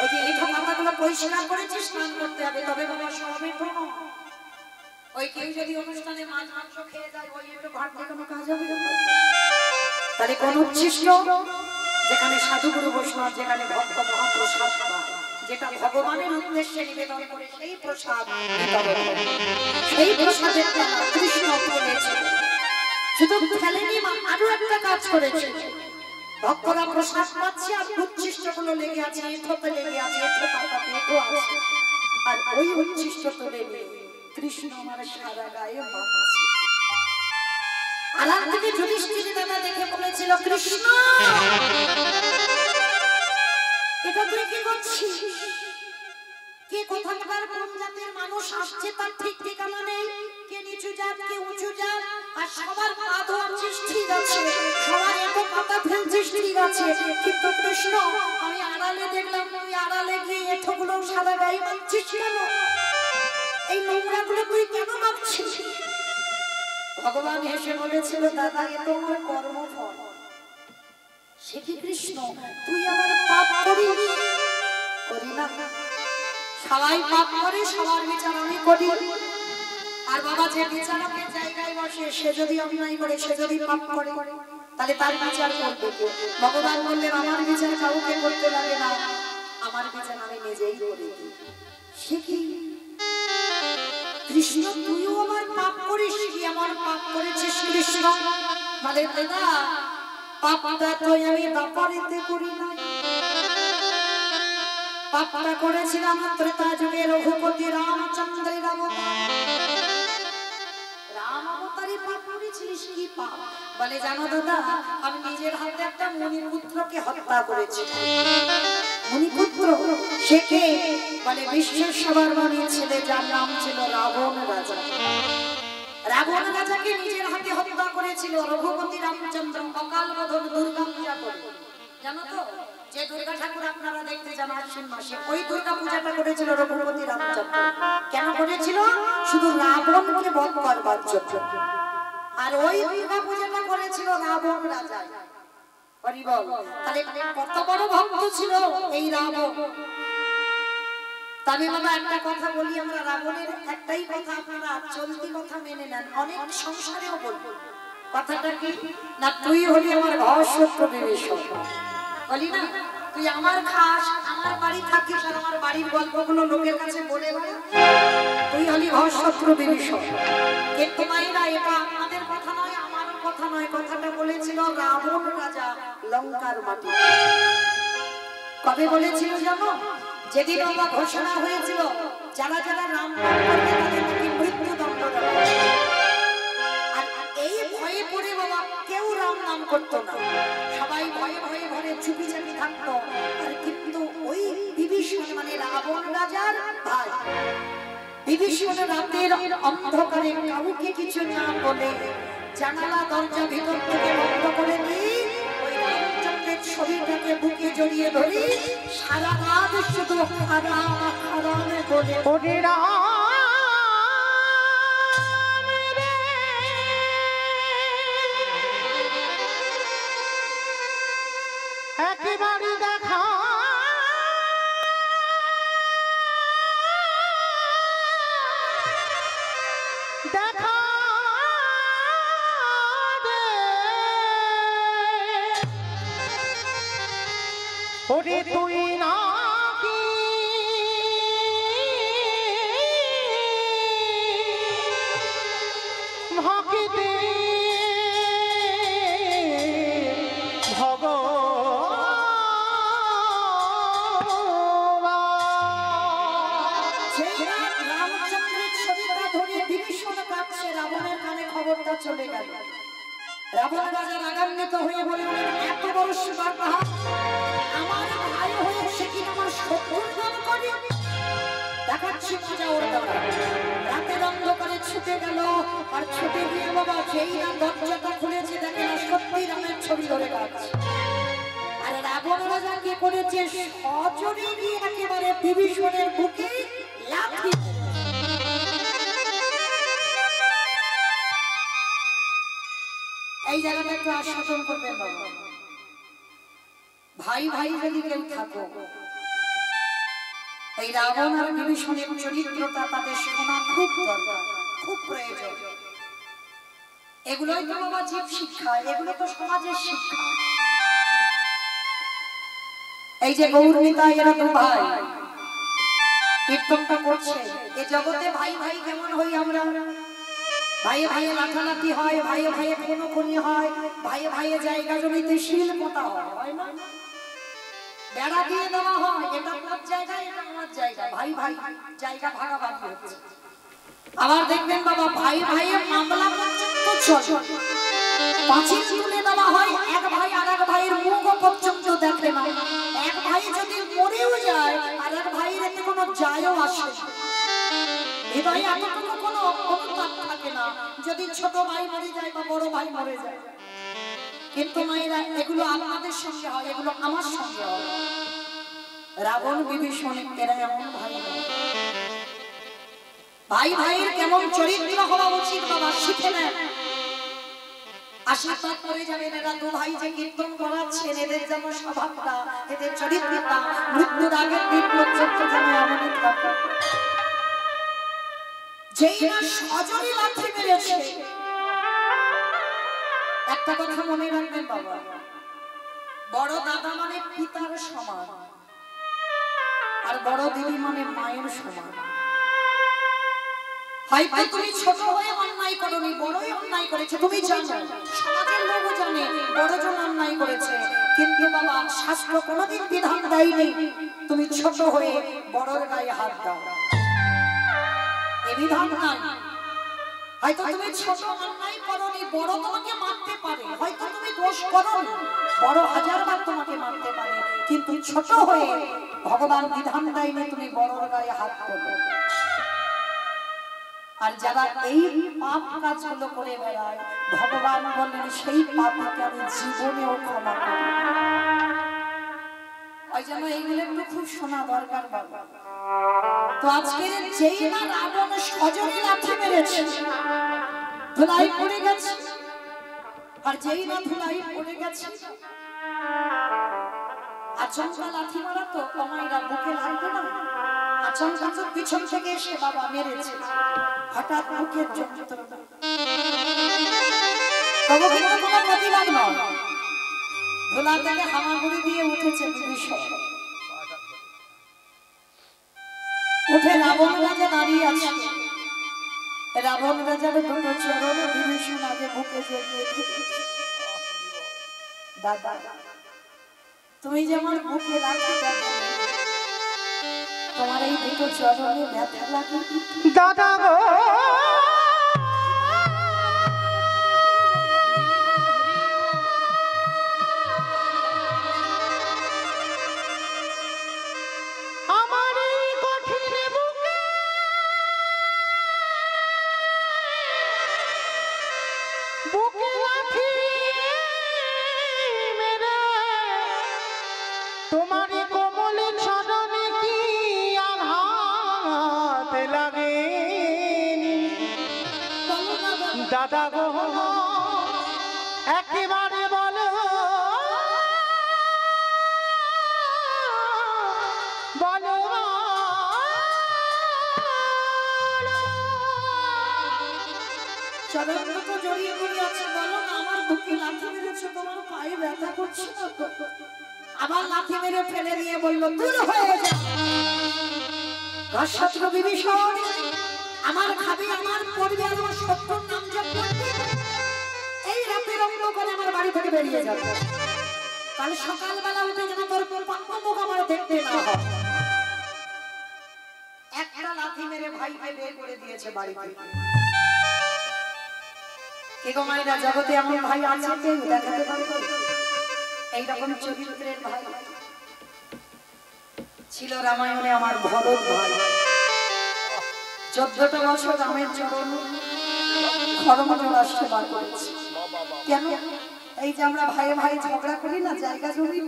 ওই যে এঁঠো পাতাগুলো পরিষ্কার করেছি, স্নান করতে হবে, তবে বাবা সব এঁঠো না। ওই কেউ যদি অনুষ্ঠানে মাছ মাংস খেয়ে যায়, ওই এঁঠো ঘাটতে কোনো কাজ হবে না। তাহলে কোন উচ্ছিষ্ট যেখানে সাধুগুরু বৈষ্ণব, যেখানে ভক্ত মহাপ্রসাদ পায়, যেটা ভগবানের উদ্দেশ্যে নিবেদন করে সেই প্রসাদ বিতরণ করে। সেই প্রসাদের দ্বারা কৃষ্ণ বলেছে শুধু ফেলেনি, আরো একটা কাজ করেছে। ভক্তরা প্রসাদ পাচ্ছে আর উচ্ছিষ্টগুলো লেগে আছে, এঁঠোতে লেগে আছে, এঁঠো পাতাতে এঁঠো আছে, আর ওই উচ্ছিষ্ট তুলে নিয়ে কৃষ্ণ আমার সারা গায়ে মাখছে। আলাদা থেকে যুধিষ্ঠির দাদা দেখে বলেছিল, কৃষ্ণ এটা তুই কি করছিস? কে কোথাকার কোন জাতের মানুষ আসছে তার ঠিক ঠিকানা নেই, কে নিচু জাত কে উঁচু জাত, আর সবার পা ধরছিস ঠিক আছে, সবার এত পাতা ফেলছিস ঠিক আছে, কিন্তু কৃষ্ণ আমি আড়ালে দেখলাম তুই আড়ালে গিয়ে এঠোগুলো সাদা গায়ে মাখছিস কেন? এই নোংরাগুলো তুই কেন মাখছিস? ভগবান হেসে বলেছিল, দাদা এ তো আমার কর্মফল। সে কি কৃষ্ণ তুই আমার পাপ করিস? করি না, সবাই পাপ করে, সবার বিচার আমি করি। আর বাবা যে বিচারকের জায়গায় বসে সে যদি অন্যায় করে, সে যদি পাপ করে, তাহলে তার বিচার করবে কে? ভগবান বললেন আমার বিচার কাউকে করতে লাগে না, আমার বিচার আমি নিজেই করি। সে কি কৃষ্ণ তুইও আমার পাপ করিস? কি আমার পাপ করেছিস কৃষ্ণ? মানে দাদা পাপটা তো আমি দাপরিতে করি না, পাপটা করেছিলাম ত্রেতা যুগে রঘুপতি রামচন্দ্রের অবতার। রাম অবতারে পাপ করেছিস? কি পাপ? বলে জানো দাদা আমি নিজের হাতে একটা মুনিপুত্রকে হত্যা করেছি। মুনিপুত্র সে কে? বলে বিশ্বের সবার মনে ছেলে যার নাম ছিল রাবণ রাজা। রাবণ রাজাকে নিজের হাতে হত্যা করেছিল রঘুপতি রামচন্দ্র অকাল বোধন দুর্গা পূজা করে। জানো তো যে দুর্গা ঠাকুর আপনারা দেখতে যান আশ্বিন মাসে, ওই দুর্গা পূজাটা করেছিল রঘুপতি রামচন্দ্র। কেন করেছিল? শুধু রাবণকে বধ করবার জন্য। আর ওই দুর্গা পূজাটা করেছিল রাবণ রাজা। তাহলে কত বড় ভক্ত ছিল এই রাবণ। তবে বাবা একটা কথা বলি, আমরা রাবণের একটাই কথা আপনারা চলতি কথা মেনে নেন, অনেক সংসারেও বলবো। কথাটা কি না, তুই হলি আমার ঘর শত্রু বিভীষণ। বলি না তুই আমার খাস, আমার বাড়ি থাকিস, আর আমার বাড়ির গল্পগুলো লোকের কাছে বলে বলে তুই হলি ঘর শত্রু বিভীষণ। কিন্তু মাইরা এটা আমাদের কথা নয়, আমারও কথা নয়, কথাটা বলেছিল রাবণ রাজা লঙ্কার মাটি। কবে বলেছিল জানো? যেদিন বাবা ঘোষণা হয়েছিল যারা যারা রাম নাম করবে তাদেরকে মৃত্যুদণ্ড দেওয়া হবে। আর এই ভয়ে পড়ে বাবা কেউ রাম নাম করতো না, সবাই ভয়ে ভয়ে ঘরে চুপি চাপি থাকতো। আর কিন্তু ওই বিভীষণ মানে রাবণ রাজার ভাই বিভীষণ রাতের অন্ধকারে কাউকে কিছু না বলে জানালা দরজা ভিতর থেকে বন্ধ করে দিয়ে ওই রামচন্দ্রের ছবিটাকে বুকে জড়িয়ে ধরি সারা রাত শুধু খারাপ খারাপ বলে ওরে একেবারে দেখা দেখা ওরে তুই নাকি ভক্তি রামচন্দ্রের ছবিটা ধরে বিভীষণ কাঁদছে। রাবণের কানে খবরটা চলে গেল। রাবণ রাজা রাগান্বিত হয়ে বলে, এত বড় সুবার্তা আমার ভাই হয়ে সে কি আমার শত্রুর নাম করে? দেখাচ্ছি মজা ওর দ্বারা। রাতের অন্ধকারে ছুটে গেল, আর ছুটে গিয়ে বাবা যেই না দরজাটা খুলেছে দেখে না সত্যি রামের ছবি ধরে কাঁদছে। আর রাবণ রাজা কি করেছে? সজোরে গিয়ে একেবারে বিভীষণের বুকে লাথি। এই জায়গাটা একটু আস্বাদন করবেন বাবা। ভাই ভাই যদি কেউ থাকো, এই রাবণ আর বিভীষণের চরিত্রটা তাদের শোনা খুব দরকার, খুব প্রয়োজন। এগুলোই তো বাবা জীব শিক্ষা, এগুলো তো সমাজের শিক্ষা। এই যে গৌরমিতা এরা তো ভাই, কীর্তনটা করছে। এ জগতে ভাই ভাই কেমন হই আমরা? ভাইয়ে ভাইয়ে লাঠালাঠি হয়, ভাইয়ে ভাইয়ে খুনোখুনি হয়, ভাইয়ে ভাইয়ে জায়গা জমিতে শিল পোতা হয় না? বেড়া দিয়ে দেওয়া হয়, এটা তোর জায়গা, এটা আমার জায়গা, ভাই ভাই জায়গা ভাগাভাগি হচ্ছে। আবার দেখবেন বাবা, ভাই ভাইয়ের মামলা পর্যন্ত চলে, পাঁচিল তুলে দেওয়া হয়, এক ভাই আর এক ভাইয়ের মুখ পর্যন্ত দেখে না। এক ভাই যদি মরেও যায় আর এক ভাইয়ের এতে কোনো যায়ও আসে না। হৃদয়ে এতটুকু কোনো অনুতাপ থাকে না যদি ছোট ভাই মরে যায় বা বড় ভাই মরে যায়। কিন্তু মায়েরা, এগুলো আপনাদের সঙ্গে হয়, এগুলো আমার সঙ্গে হয়। রাবণ বিভীষণ এরা এমন ভাই নয়। ভাই ভাইয়ের কেমন চরিত্র হওয়া উচিত বাবা শিখে নেন। আশীর্বাদ করে যাবেন। এরা দু ভাই যে কীর্তন করাচ্ছেন, এদের যেন স্বভাবটা, এদের চরিত্রটা মৃত্যুর আগের দিন পর্যন্ত যেন এমনই থাকে। যেই না সজনী লাথি মেরেছে, একটা কথা মনে রাখবেন বাবা, বড় দাদা মানে পিতার সমান, আর বড় দিদি মানে মায়ের সমান। হয়তো তুমি ছোট হয়ে অন্যায় করোনি, বড়ই অন্যায় করেছে, তুমি জানো, সমাজের লোকও জানে বড়জন অন্যায় করেছে, কিন্তু বাবা শাস্ত্র কোনোদিন বিধান দেয়নি তুমি ছোট হয়ে বড়র গায়ে হাত দাও। এ বিধান নাই। হয়তো তুমি ছোট অন্যায় করোনি, বড় তোমাকে মারতে পারে, হয়তো তুমি দোষ করোনি, বড় হাজারবার তোমাকে মারতে পারে, কিন্তু ছোট হয়ে ভগবান বিধান দেয়নি তুমি বড়র গায়ে হাত তোলো। আর যারা এই পাপ কাজগুলো করে বেড়ায়, ভগবান বলেন সেই পাপকে আমি জীবনেও ক্ষমা করি। ওই জন্য এইগুলো একটু খুব শোনা দরকার বাবা। তো আজকের যেই না রাবণ সজনী লাথি মেরেছে, ধুলাই পড়ে গেছে, আর যেই না ধুলাই পড়ে গেছে, আচমকা লাথি মারা তো আমায়রা বুকে লাগবে না, আচমকা তো পিছন থেকে এসে বাবা মেরেছে, হঠাৎ বুকের যন্ত্রণা, তবু কিন্তু কোনো প্রতিবাদ নয়, ধুলা থেকে হামাগুড়ি দিয়ে উঠেছে বিভীষণ, উঠে রাবণ রাজা দাঁড়িয়ে আছে। রাবণ রাজার দুটো চরণ বিভীষণ আগে বুকে জড়িয়ে ধরেছে। দাদা, তুমি যেমন বুকে লাগবে, তোমার এই দুটো চরণে ব্যথা লাগে দাদা গো। তোমারি কোমল চরণে কি আঘাত লাগে দাদা গো, একেবারে বলো বলো চরণ দুটো জড়িয়ে ধরে আছে, বলো না আমার বুকে লাথি মেরেছে, তোমার পায়ে ব্যথা করছে না তো? আবার লাথি মেরে ফেলে দিয়ে বলল, দূর হয়ে যা ঘাতশত্রু বিভীষণ, আমার খাবে, আমার পড়বে, আমার শত্রুর নাম জপ করবে, এই রাতের অন্ধকারে আমার বাড়ি থেকে বেরিয়ে যাবে, কাল সকালবেলা উঠে যেন তোর পাপ্পা মুখ আমার দেখতে না হয়। একটা লাথি মেরে ভাইকে বের করে দিয়েছে বাড়ি থেকে। কে গো মায়েরা, জগতে এমন ভাই আছে কেউ দেখাতে পারবে? এইরকম চরিত্রের ভাই ছিল রামায়ণে আমার ভরত ভাই। 14টা বছর রামের চরণ খরমজোড়া সেবা করেছে। কেন? এই যে আমরা ভাই ভাই ঝগড়া করি না, জায়গা জমি,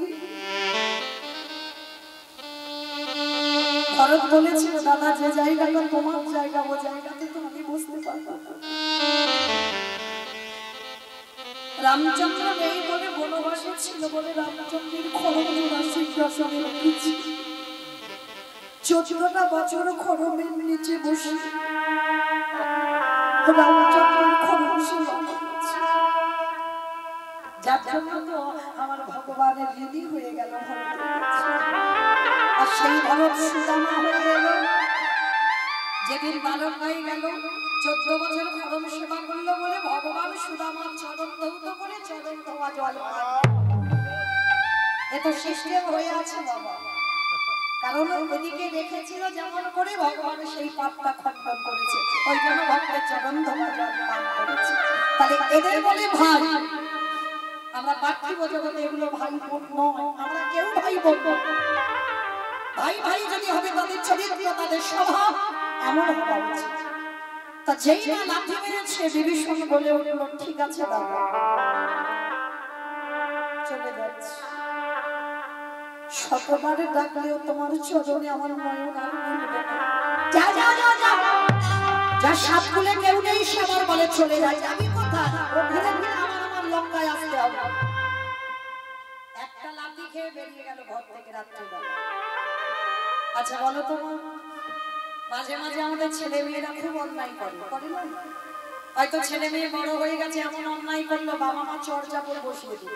ভরত বলেছিল, দাদা যে জায়গাটা তোমার জায়গা, ও জায়গাতে তো আমি বসতে পারবো না। রামচন্দ্র নেই বলে বনবাসে ছিল বলে রামচন্দ্রের খরমজোড়া সিংহাসনে রেখেছি। 14টা বছর খরমের নিচে বসে রামচন্দ্রের খরম সেবা করেছি। যার জন্য তো আমার ভগবানের ঋণী হয়ে গেল ভরতের কাছে। আর সেই ভরত সুদামা হয়ে গেল যেদিন বালক হয়ে গেল 14 বছর ধর্ম সেবা করলো বলে ভগবান সুদামার চরণ ধৌত করে চরণ ধোয়া জল এত সিস্টেম হয়ে আছে বাবা, কারণ ওদিকে রেখেছিল যেমন করে ভগবান সেই পাপটা খণ্ডন করেছে, ওই জন্য ভক্তের চরণ ধোয়া জল পান করেছে। তাহলে এদের বলে ভাই, আমরা পার্থিব জগতে এগুলো ভাই বোন নয়, আমরা কেউ ভাই বোন নয়। ভাই ভাই যদি হবে তাদের চরিত্র তাদের স্বভাব এমন হওয়া উচিত। তা যেই না লাঠি মেরেছে বিভীষণ বলে উঠল, ঠিক আছে দাদা চলে যাচ্ছে, শতবারে ডাকলেও তোমার চরণে আমার নয়ন আর মিলবে না। যা যা যা যা যা, সাপ খুলে কেউ নেই, সবার বলে চলে যায়, আমি কোথায়? ও ধীরে ধীরে আমার লঙ্কায় আসতে হবে। একটা লাঠি খেয়ে বেরিয়ে গেল ঘর থেকে রাত্রিবেলা। আচ্ছা বলো তো, মাঝে মাঝে আমাদের ছেলে মেয়েরা খুব অন্যায় করে না? হয়তো ছেলে মেয়ে বড় হয়ে গেছে, এমন অন্যায় করলো বাবা মা চর্চা করে বসিয়ে দিল।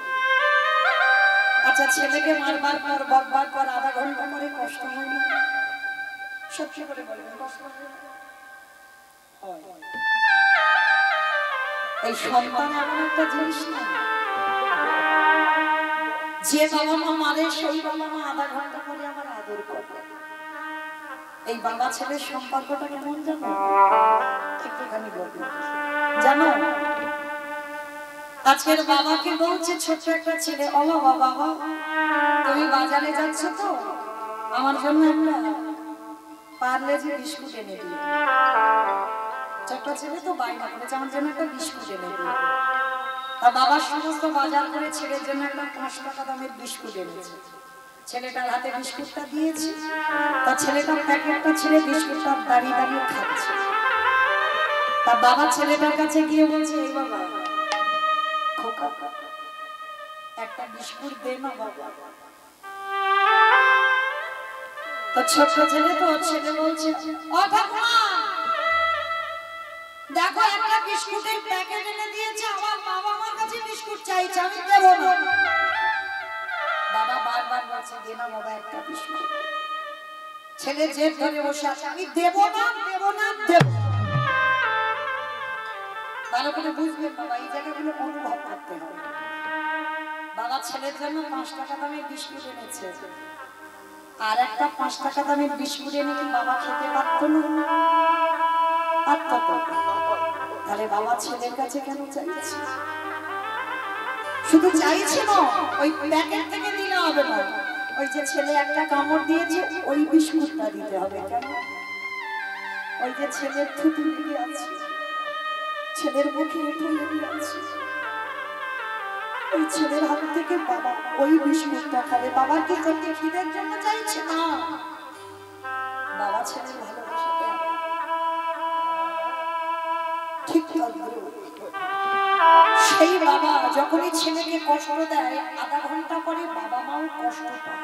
আচ্ছা ছেলেকে মারবার পর বকবার পর আধা ঘন্টা পরে কষ্ট হয় না? সত্যি করে বলবেন কষ্ট হয়? এই সন্তান এমন একটা জিনিস না, যে বাবা মা মারে সেই বাবা মা আধা ঘন্টা পরে আমার আদর করে। এই বাবা ছেলের সম্পর্কটা কেমন জানো? একটুখানি বলবো জানো, আজকের বাবাকে বলছে ছোট্ট একটা ছেলে, ও বাবা বাবা তুমি বাজারে যাচ্ছ তো, আমার জন্য একটা পার্লেজি বিস্কুট এনে দিও। ছোট্ট ছেলে তো বায়না করেছে আমার জন্য একটা বিস্কুট এনে দিও। আর বাবা সমস্ত বাজার করে ছেলের জন্য একটা 5 টাকা দামের বিস্কুট এনেছে। ছেলেটার হাতে বিস্কুটটা দিয়েছে, তা ছেলেটার প্যাকেটটা ছেড়ে বিস্কুটটা দাঁড়িয়ে দাঁড়িয়ে খাচ্ছে। তা বাবা ছেলেটার কাছে গিয়ে বলছে, এই বাবা খোকা একটা বিস্কুট দে না বাবা। তো ছোট ছেলে তো ছেলে বলছে, ও ঠাকুমা দেখো একটা বিস্কুটের প্যাকেট এনে দিয়েছে, আমার বাবা আমার কাছে বিস্কুট চাইছে, আমি দেব না। বাবা বারবার বলছে, দে না বাবা একটা বিস্কুট। ছেলে জেদ ধরে বসে আছে, আমি দেব না দেব না দেব। ভালো করে বুঝবেন বাবা, এই জায়গাগুলো অনুভব করতে হবে। বাবা ছেলের জন্য 5 টাকা দামের বিস্কুট এনেছে, আর একটা 5 টাকা দামের বিস্কুট এনে কি বাবা খেতে পারত না? পারত তো। তাহলে বাবা ছেলের কাছে কেন চাইছে? শুধু চাইছে না, ওই প্যাকেট থেকে দিলে হবে না, ওই যে ছেলে একটা কামড় দিয়েছে ওই বিস্কুটটা দিতে হবে। কেন? ওই যে ছেলের থুতু লেগে আছে, ছেলের মুখে এঁটো লেগে আছে, ওই ছেলের হাত থেকে বাবা ওই বিস্কুটটা খাবে। বাবা কি করতে খিদের জন্য চাইছে না, বাবা ছেলের ভালোবাসাটা ঠিক সেই বাবা যখনই ছেলেকে কষ্ট দেয় আধা ঘন্টা পরে বাবা মাও কষ্ট পায়।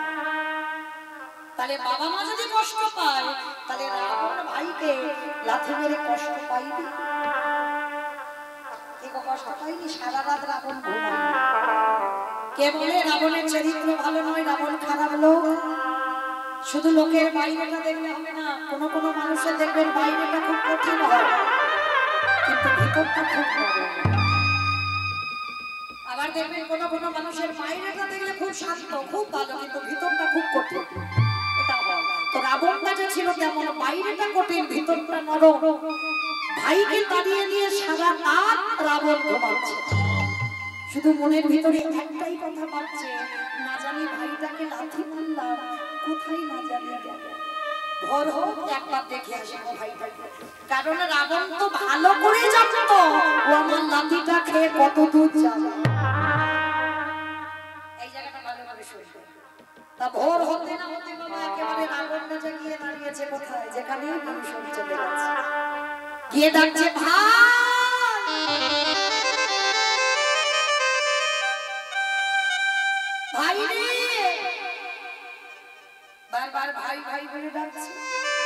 তাহলে বাবা মা যদি কষ্ট পায় তাহলে রাবণ ভাইকে লাথি মেরে কষ্ট পাইবে? কষ্ট পাইনি, সারা রাত রাবণ ঘুমায়। কে বলে রাবণের চরিত্র ভালো নয়, রাবণ খারাপ লোক? শুধু লোকের বাইরেটা দেখলে হবে না, কোন কোন মানুষের দেখবেন বাইরেটা খুব কঠিন হয় কিন্তু ভিতরটা খুব নরম। আবার দেখবেন কোন কোন মানুষের বাইরেটা দেখলে খুব শান্ত খুব ভালো কিন্তু ভিতরটা খুব কঠিন। এটা হয়। তো রাবণটা যে ছিল তেমন, বাইরেটা কঠিন ভিতরটা নরম। ভাইকে তাড়িয়ে দিয়ে সারা রাত রাবণ ঘুমাচ্ছে, শুধু মনের ভিতরে একটাই কথা ভাবছে, না জানি ভাইটাকে লাথি মারলাম কোথায় না জানি গেল, ভোর হোক একবার দেখে আসবো ভাইটাকে। কারণ রাবণ তো ভালো করে জানতো ও আমার লাঠিটা খেয়ে কত দূর যাবে। এই জায়গাটা ভালো করে শুনবে। তা ভোর হতে না হতে বাবা একেবারে রাবণ রাজা গিয়ে দাঁড়িয়েছে কোথায়, যেখানে বিভীষণ চলে গেছে, গিয়ে ডাকছে ভাই রে, বারবার ভাই ভাই বলে ডাকছে।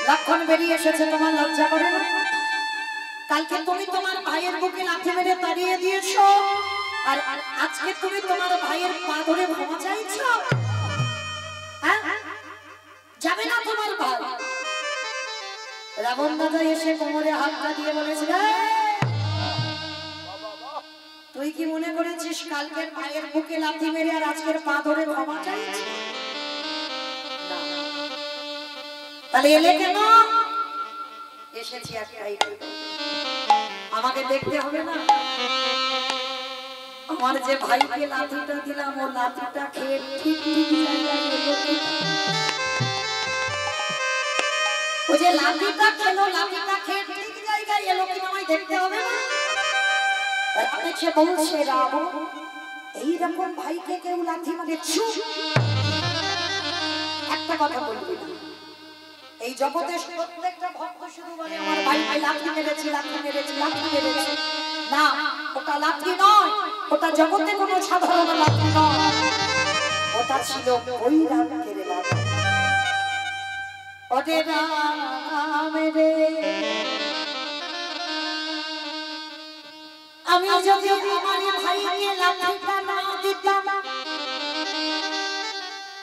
লক্ষণ বেরিয়ে এসেছে, তোমার লজ্জা করে না? কালকে তুমি তোমার ভাইয়ের বুকে লাথি মেরে তাড়িয়ে দিয়েছো, আর আজকে তুমি তোমার ভাইয়ের পা ধরে ক্ষমা চাইছো? যাবে না তোমার ভাই? রাবণ দাদা এসে কোমরে হাতটা দিয়ে বলেছিল, তুই কি মনে করেছিস কালকের পায়ের বুকে লাথি মেরে আর আজকের পা ধরে ক্ষমা চাইছিস? তাহলে এলে কেন? এসেছি একটাই, আমাকে দেখতে হবে না? আমার যে ভাইকে লাঠিটা দিলাম ও লাঠিটা খেয়ে ঠিক ঠিক জায়গায় এলো কিনা? ও যে লাঠিটা খেলো, লাঠিটা খেয়ে ঠিক জায়গায় এলো কিনা আমায় দেখতে হবে না? সে বলছে, রাবণ এইরকম ভাইকে কেউ লাঠি মারে? একটা কথা বলবি না, এই জগতে প্রত্যেকটা ভক্ত শুধু বলে আমার ভাইকে লাঠি মেরেছে, লাঠি মেরেছে, লাঠি মেরেছে। না, ওটা লাঠি নয়, ওটা জগতে কোনো সাধারণ লাঠি নয়, ওটা ছিল ওই রামের লাঠি। ওরে রাম রে, আমি যদি আমার ভাইকে লাঠিটা না দিতাম,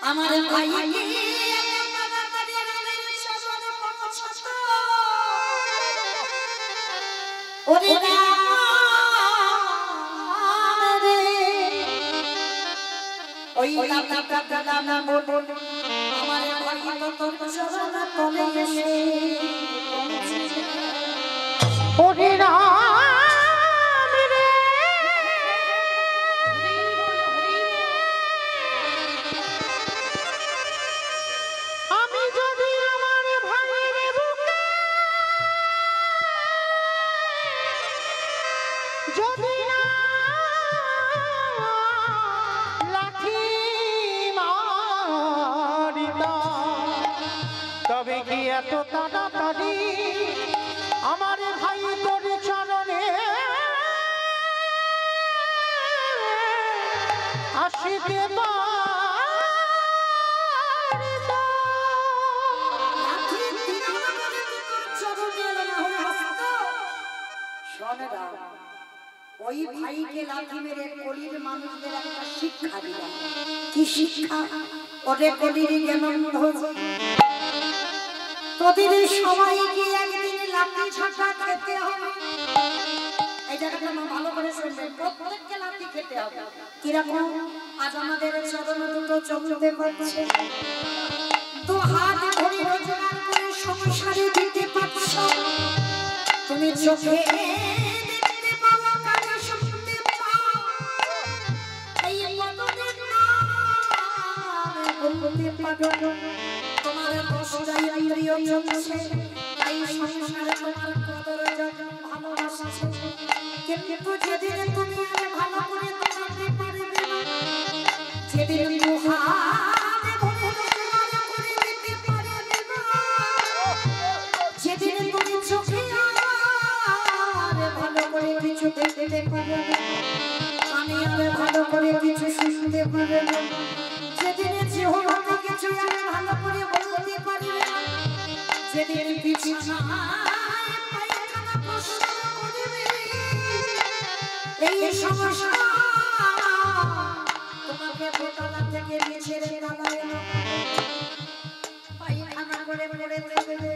আমার ভাইকে ওরে রাম রে, ওই লাঠিটা দিলাম না বল, আমার ভাই তোর চরণ তলে এসে ওরে রাম রে, আমি যদি আমার ভাইয়ের বুকে যদি না লাঠি মারিতাম, তবে কি এত তাড়াতাড়ি আমার ভাই তোর চরণে আসিতে ওই ভাইকে লাঠি মেরে কলির মানুষদের একটা শিক্ষা দিলাম। কি শিক্ষা? ওরে কলির জ্ঞান তোদের সবাইকে একদিন লাঠি ছাটা খেতে হবে। এই জায়গাটা আমার ভালো করে শুনবেন, প্রত্যেককে লাঠি খেতে হবে। কিরকম? আজ আমাদের চরণ দুটো চলতে পারছে, তো হাত ধরে রোজগার করে সংসারে দিতে পারছ, তুমি চোখে দেখতে পাও, কানে শুনতে পাও, এই মনের নাম বলতে পারো, তোমার দশটাই প্রিয় চলছে, তাই সংসারে তোমার কদর যখন ভালোবাসছে, কিন্তু যেদিন তুমি আর ভালো করে তোমাকে পারবে না, যেদিন মুহাতে ধরে রোজগার করে দিতে পারবে না, যেদিন তুমি চোখে আর ভালো করে কিছু দেখতে পারবে না, আমি আর ভালো করে কিছু শুনতে পারবে না, যেদিন জিহ্বাতে কিছু আর ভালো করে বলতে পারবে না, যেদিন বিছানায় পায়খানা প্রস্রাব করবে, এই সমস্যা তোমাকে বোতলা থেকে নিচের তলায় পায়খানা করে পড়ে দেবে।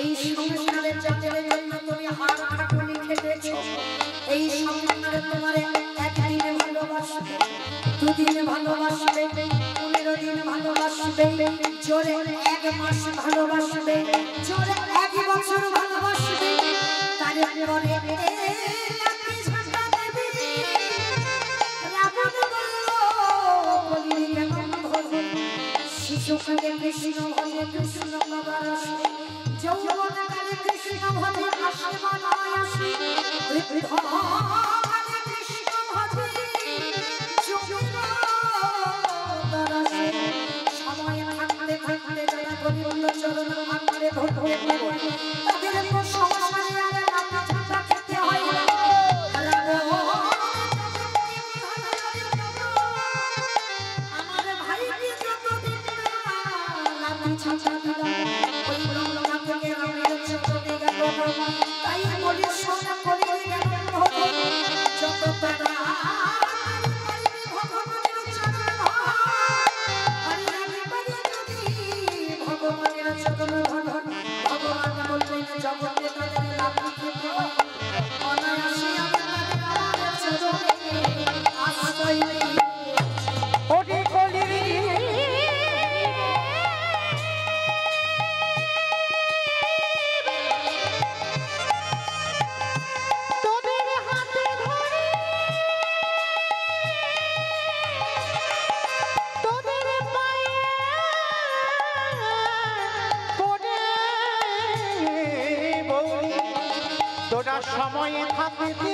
এই সংসারের যাত্রার জন্য তুমি হাড় খাটুনি খেটেছো, এই সংসারে তোমার একদিন ভালোবাসবে, দুদিন ভালোবাসবে, 15 দিন ভালোবাসবে, জোরে 1 মাস ভালোবাসবে, জোরে 1 বছর ভালোবাসবে, তারপরে লাঠি ঝাঁটা দেবে। রাবণ বলল, বলি কেমন ধরবে? শিশুকালে কৃষ্ণ ভজে কৃষ্ণ বাবার আসে, যৌবনকালে কৃষ্ণ ভজে আসে বা নয় আসে, বৃদ্ধকালে কৃষ্ণ ভজে যৌবনকাল আসে। সময় থাকতে থাকতে যারা গোবিন্দ চরণ আঁকড়ে ধরবে, তাদের তো সংসারে আর লাঠি ঝাঁটা খেতে হয় না। আমার ভাইকে যতদিন না লাঠি ঝাঁটা দিলাম, ওই ব্রহ্মা থেকে রামের চরণে গেল, তাই বলি সোনা করে গেল যত তারা ভগবানের চরণ হয়, ভগবানের চরণ জগতে তাদের লাভ খেতে হয় অনায়াসে আমি তাদের আমাদের চরণে আশ্রয় দিই ওরে কলির তোদের হাতে ধরে তোদের পায়ে পড়ে বলি তোরা সময়ে থাকতে